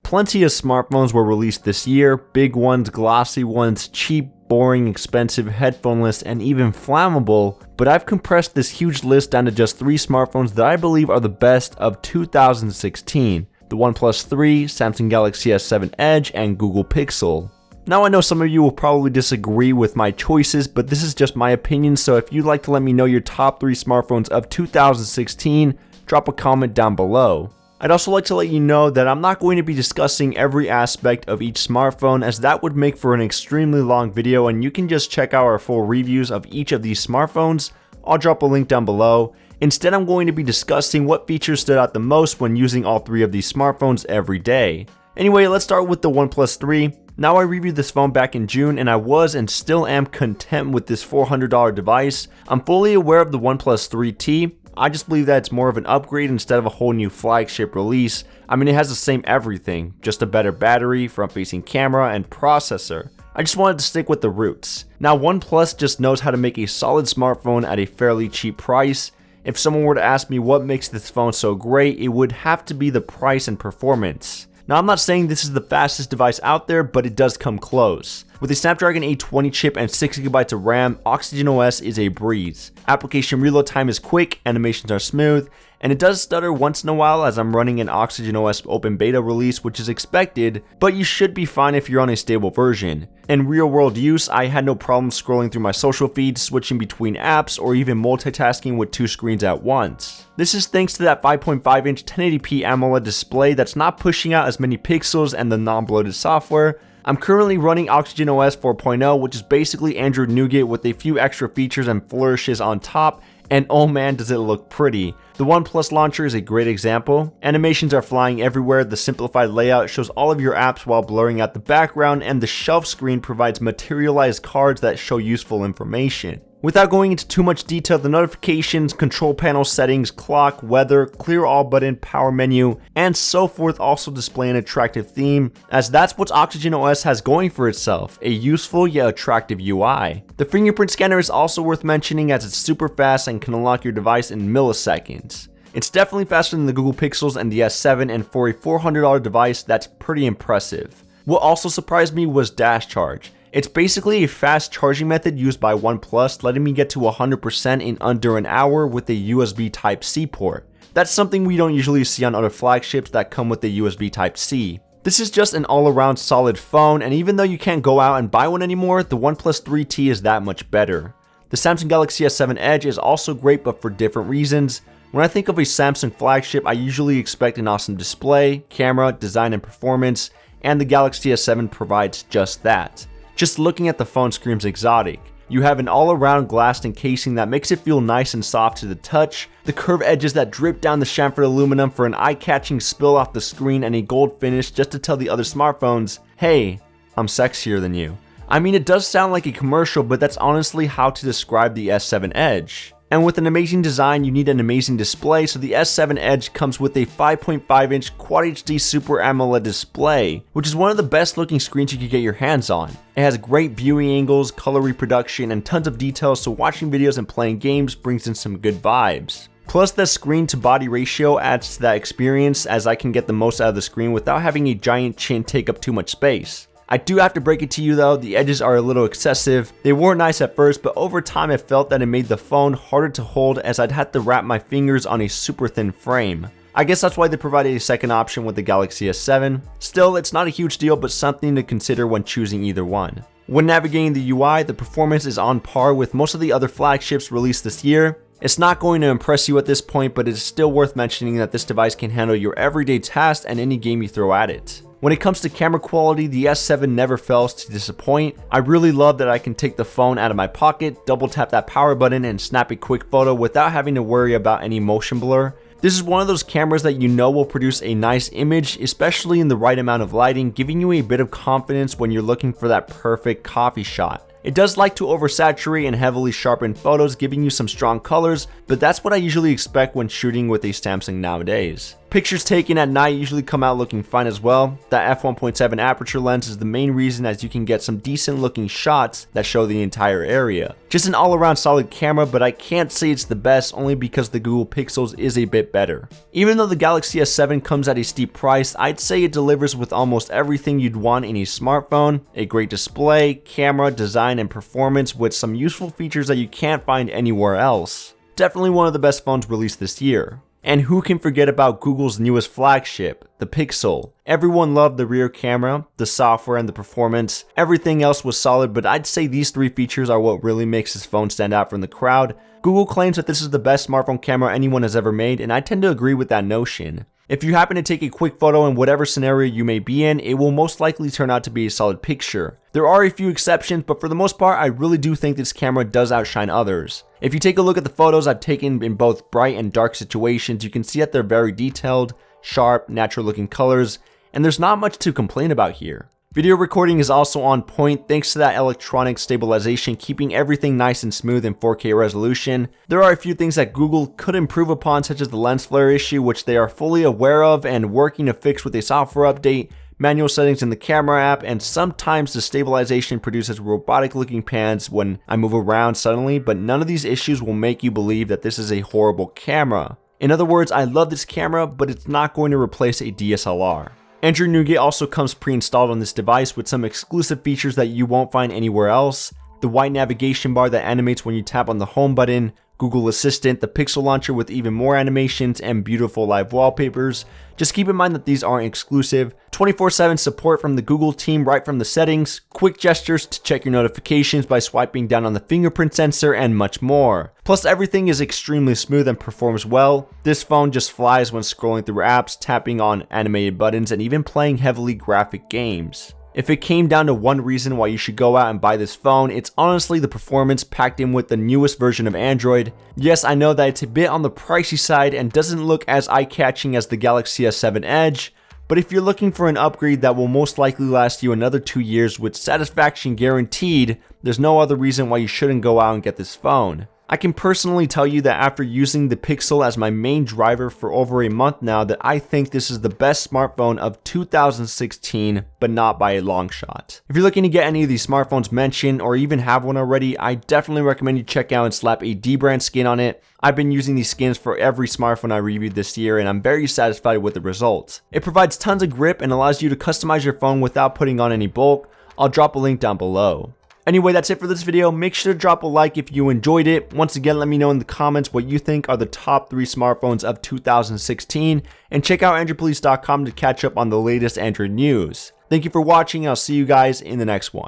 Plenty of smartphones were released this year, big ones, glossy ones, cheap, boring, expensive, headphoneless, and even flammable, but I've compressed this huge list down to just 3 smartphones that I believe are the best of 2016. The OnePlus 3, Samsung Galaxy S7 Edge, and Google Pixel. Now I know some of you will probably disagree with my choices, but this is just my opinion, so if you'd like to let me know your top 3 smartphones of 2016, drop a comment down below. I'd also like to let you know that I'm not going to be discussing every aspect of each smartphone, as that would make for an extremely long video, and you can just check out our full reviews of each of these smartphones. I'll drop a link down below. Instead, I'm going to be discussing what features stood out the most when using all 3 of these smartphones every day. Anyway, let's start with the OnePlus 3. Now, I reviewed this phone back in June, and I was and still am content with this $400 device. I'm fully aware of the OnePlus 3T. I just believe that it's more of an upgrade instead of a whole new flagship release. I mean, it has the same everything, just a better battery, front-facing camera, and processor. I just wanted to stick with the roots. Now, OnePlus just knows how to make a solid smartphone at a fairly cheap price. If someone were to ask me what makes this phone so great, it would have to be the price and performance. Now, I'm not saying this is the fastest device out there, but it does come close. With a Snapdragon 820 chip and 6GB of RAM, OxygenOS is a breeze. Application reload time is quick, animations are smooth, and it does stutter once in a while as I'm running an OxygenOS open beta release, which is expected, but you should be fine if you're on a stable version. In real world use, I had no problem scrolling through my social feed, switching between apps, or even multitasking with 2 screens at once. This is thanks to that 5.5-inch 1080p AMOLED display that's not pushing out as many pixels and the non-bloated software. I'm currently running OxygenOS 4.0, which is basically Android Nougat with a few extra features and flourishes on top, and oh man does it look pretty. The OnePlus launcher is a great example. Animations are flying everywhere, the simplified layout shows all of your apps while blurring out the background, and the shelf screen provides materialized cards that show useful information. Without going into too much detail, the notifications, control panel settings, clock, weather, clear all button, power menu, and so forth also display an attractive theme, as that's what OxygenOS has going for itself, a useful yet attractive UI. The fingerprint scanner is also worth mentioning as it's super fast and can unlock your device in milliseconds. It's definitely faster than the Google Pixels and the S7, and for a $400 device, that's pretty impressive. What also surprised me was dash charge. It's basically a fast charging method used by OnePlus, letting me get to 100% in under an hour with a USB Type-C port. That's something we don't usually see on other flagships that come with a USB Type-C. This is just an all-around solid phone, and even though you can't go out and buy one anymore, the OnePlus 3T is that much better. The Samsung Galaxy S7 Edge is also great, but for different reasons. When I think of a Samsung flagship, I usually expect an awesome display, camera, design, and performance, and the Galaxy S7 provides just that. Just looking at the phone screams exotic. You have an all-around glass encasing that makes it feel nice and soft to the touch, the curved edges that drip down the chamfered aluminum for an eye-catching spill off the screen, and a gold finish just to tell the other smartphones, hey, I'm sexier than you. I mean, it does sound like a commercial, but that's honestly how to describe the S7 Edge. And with an amazing design, you need an amazing display, so the S7 Edge comes with a 5.5-inch Quad HD Super AMOLED display, which is one of the best looking screens you could get your hands on. It has great viewing angles, color reproduction, and tons of details, so watching videos and playing games brings in some good vibes. Plus, the screen to body ratio adds to that experience, as I can get the most out of the screen without having a giant chin take up too much space. I do have to break it to you though, the edges are a little excessive. They weren't nice at first, but over time I felt that it made the phone harder to hold, as I'd have to wrap my fingers on a super thin frame. I guess that's why they provided a second option with the Galaxy S7. Still, it's not a huge deal, but something to consider when choosing either one. When navigating the UI, the performance is on par with most of the other flagships released this year. It's not going to impress you at this point, but it is still worth mentioning that this device can handle your everyday tasks and any game you throw at it. When it comes to camera quality, the S7 never fails to disappoint. I really love that I can take the phone out of my pocket, double tap that power button, and snap a quick photo without having to worry about any motion blur. This is one of those cameras that you know will produce a nice image, especially in the right amount of lighting, giving you a bit of confidence when you're looking for that perfect coffee shot. It does like to oversaturate and heavily sharpen photos, giving you some strong colors, but that's what I usually expect when shooting with a Samsung nowadays. Pictures taken at night usually come out looking fine as well. That f1.7 aperture lens is the main reason, as you can get some decent looking shots that show the entire area. Just an all around solid camera, but I can't say it's the best only because the Google Pixels is a bit better. Even though the Galaxy S7 comes at a steep price, I'd say it delivers with almost everything you'd want in a smartphone: a great display, camera, design, and performance with some useful features that you can't find anywhere else. Definitely one of the best phones released this year. And who can forget about Google's newest flagship, the Pixel? Everyone loved the rear camera, the software, and the performance. Everything else was solid, but I'd say these three features are what really makes this phone stand out from the crowd. Google claims that this is the best smartphone camera anyone has ever made, and I tend to agree with that notion. If you happen to take a quick photo in whatever scenario you may be in, it will most likely turn out to be a solid picture. There are a few exceptions, but for the most part, I really do think this camera does outshine others. If you take a look at the photos I've taken in both bright and dark situations, you can see that they're very detailed, sharp, natural looking colors, and there's not much to complain about here. Video recording is also on point thanks to that electronic stabilization, keeping everything nice and smooth in 4K resolution. There are a few things that Google could improve upon, such as the lens flare issue, which they are fully aware of and working to fix with a software update, manual settings in the camera app, and sometimes the stabilization produces robotic looking pans when I move around suddenly, but none of these issues will make you believe that this is a horrible camera. In other words, I love this camera, but it's not going to replace a DSLR. Android Nougat also comes pre-installed on this device with some exclusive features that you won't find anywhere else. The white navigation bar that animates when you tap on the home button, Google Assistant, the Pixel launcher with even more animations, and beautiful live wallpapers. Just keep in mind that these aren't exclusive. 24/7 support from the Google team right from the settings, quick gestures to check your notifications by swiping down on the fingerprint sensor, and much more. Plus, everything is extremely smooth and performs well. This phone just flies when scrolling through apps, tapping on animated buttons, and even playing heavily graphic games. If it came down to one reason why you should go out and buy this phone, it's honestly the performance packed in with the newest version of Android. Yes, I know that it's a bit on the pricey side and doesn't look as eye-catching as the Galaxy S7 Edge, but if you're looking for an upgrade that will most likely last you another 2 years with satisfaction guaranteed, there's no other reason why you shouldn't go out and get this phone. I can personally tell you that after using the Pixel as my main driver for over a month now, that I think this is the best smartphone of 2016, but not by a long shot. If you're looking to get any of these smartphones mentioned or even have one already, I definitely recommend you check out and slap a dbrand skin on it. I've been using these skins for every smartphone I reviewed this year, and I'm very satisfied with the results. It provides tons of grip and allows you to customize your phone without putting on any bulk. I'll drop a link down below. Anyway, that's it for this video. Make sure to drop a like if you enjoyed it. Once again, let me know in the comments what you think are the top 3 smartphones of 2016. And check out AndroidPolice.com to catch up on the latest Android news. Thank you for watching. I'll see you guys in the next one.